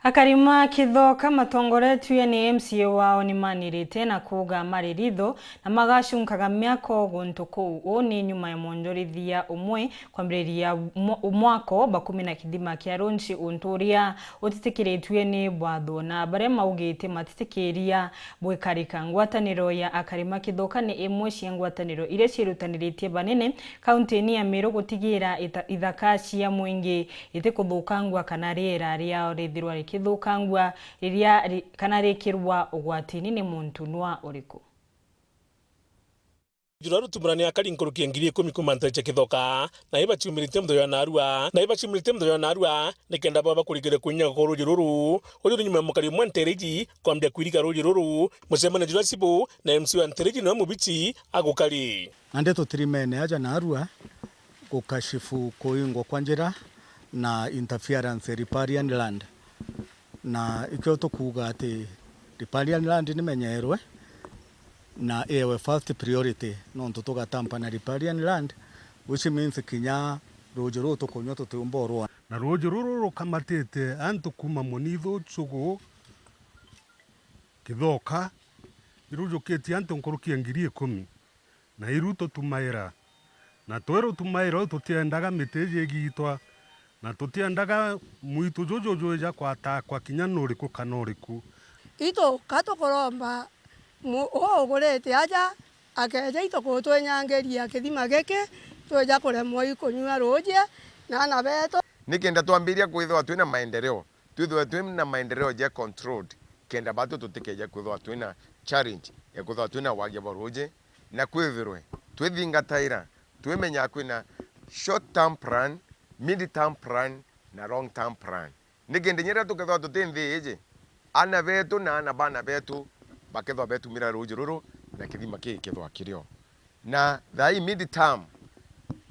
Akarima Kithoka matongoretwe ni MCA wao ni manirite na KUUGA maririto na magacunkaga MIAKO guntu kuu ni nyuma ya monjorithia UMWE kwambiriria MWITONGA bakumi na kithima kia RUUJI unturia utitikiritwe ni bwatho na bare maugite matitikiria bwikarika ngwataniro ya Akarima Kithoka ni imwe cia ngwataniro iria cirutaniritie banene kaunti-ini ya Meru gutigira ithaka cia mwingi itikuthukangwa kana riera riao rithirwa Kithoka riria kana rikirwa ugwatini ni muntu nwa uriku Juraru tumurani AKARI nkuruki ngiri 10 kumantaje Kithoka na iba chumilite mdo ya narua nikenda baba kurigire kunya ko RUUJI ruru uri nyuma mukari mu NTEERE kwambia kwirika RUUJI ruru musemana jura sibu na MC wa NTEERE no mubichi AKARI ande tutirimene aja narua kukashifu kuingwa kwa njira na interference riparian land na ikyo tukuga ati riparian land ni menyerwe na ewe first priority no tugatampa na riparian land which means kinya RUUJI ruru tukonyo tutumborwa na RUUJI ruru rukamatete antu kuma monitho chugo Kithoka irujuketi antu nkuruki ngiri 10 na iruto tumaira na twero tumaira tutiendaga miteje gitwa na tutiendaga muito jojo ja kwata kwa kinyano riku kanoriku ito katokoromba ogorete aja akeje ito kutwenyangeria kithima geke tweja kuremwo ikunywa RUUJI na beto nikenda twambiria kwithwa twina maendeleo twina maendeleo je controlled kenda batu tutikeje kwithwa twina challenge ya kwithwa twina wage wa RUUJI na kwithirwe twithingataira twimenya kwina short term plan, mid term plan na long term plan nikende nyera tukethwa tutinthije ana betu na ana bana betu bakethwa betu mira RUUJI ruru na kithima kithwa kirio na thai mid term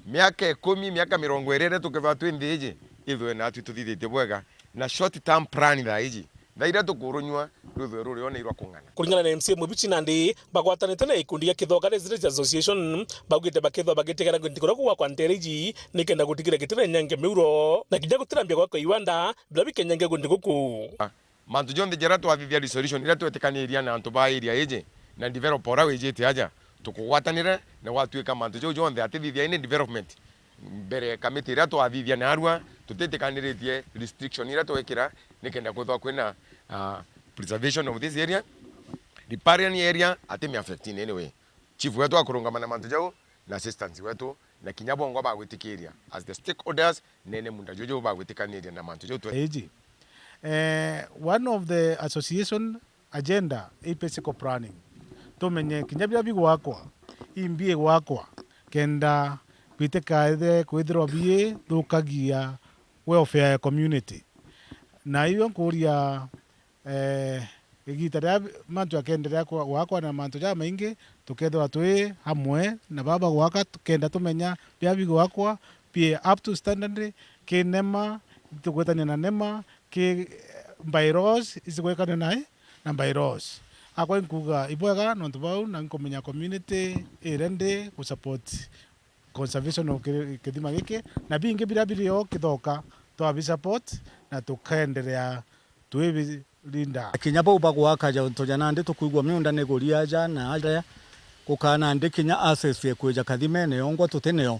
miaka 10 miaka 20 tukethwa twinthije ithwe na tuthithite bwega na short term plan thaiji thaira tukurunywa ruthe ruri ona irwa kungana kuringana na MC mubichi nandi bagwatanite na ikundi ya Kithoka Residents Association bagwite bakethwa bagitegera ntikora kwa NTEERE nikenda gutigira gitire nyange meuro na kijya gutirambia kwa iwanda blabi kenyange gundi guku mantu jonde jerato avivia resolution ira twetekaniria na antu ba area eje na developer wejete aja tukugwatanire na watuika mantu jonde ativivia ine development mbere kamiti ira twavivia na arua tutetekanirie restriction ira twekira nikenda kuthwa kwina preservation of this area riparian area atemi affecting anyway chief wetu akurungamana mantu jau na assistance wetu na kinyabongo bagwitikiria as the stakeholders nene munda jojo bagwitikaniria na mantu jau one of the association agenda is basic planning tumenye kinyabya bigwakwa imbie gwakwa kenda bitekaide kwithirwa bie thukagia welfare ya community na hiyo kuria igita mantu akendelea gwakwa na mantu ja maingi tukethwa twi hamwe na baba gwaka kenda tumenya bya bigwakwa pia up to standard kinema tukwetania na nema ki bylaws isigwekana nae na bylaws akwa nkuga ibwega no tubau na nkomenya community irende ku support conservation of kithima giki na bingi birabiryo Kithoka twabi support na tukendelea twi linda kinyabo bagwaka ja ntojana ndi tukuigwa miunda negoria ja na aja kukana ndi kinya access ye kweja kathimene yongwa tuteneo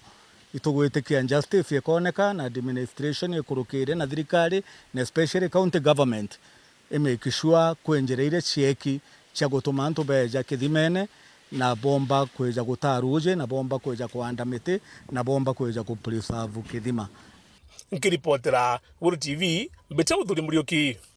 itugwitikia justice ikoneka na administration ikurukire na thirikari na especially county government imekishwa kwenjereire chieki cha gutuma antu beja kithimene na bomba kweja guta RUUJI na bomba kweja kuanda miti na bomba kweja ku preserve kithima nkiripotera World TV Beta Uthuri Murioki.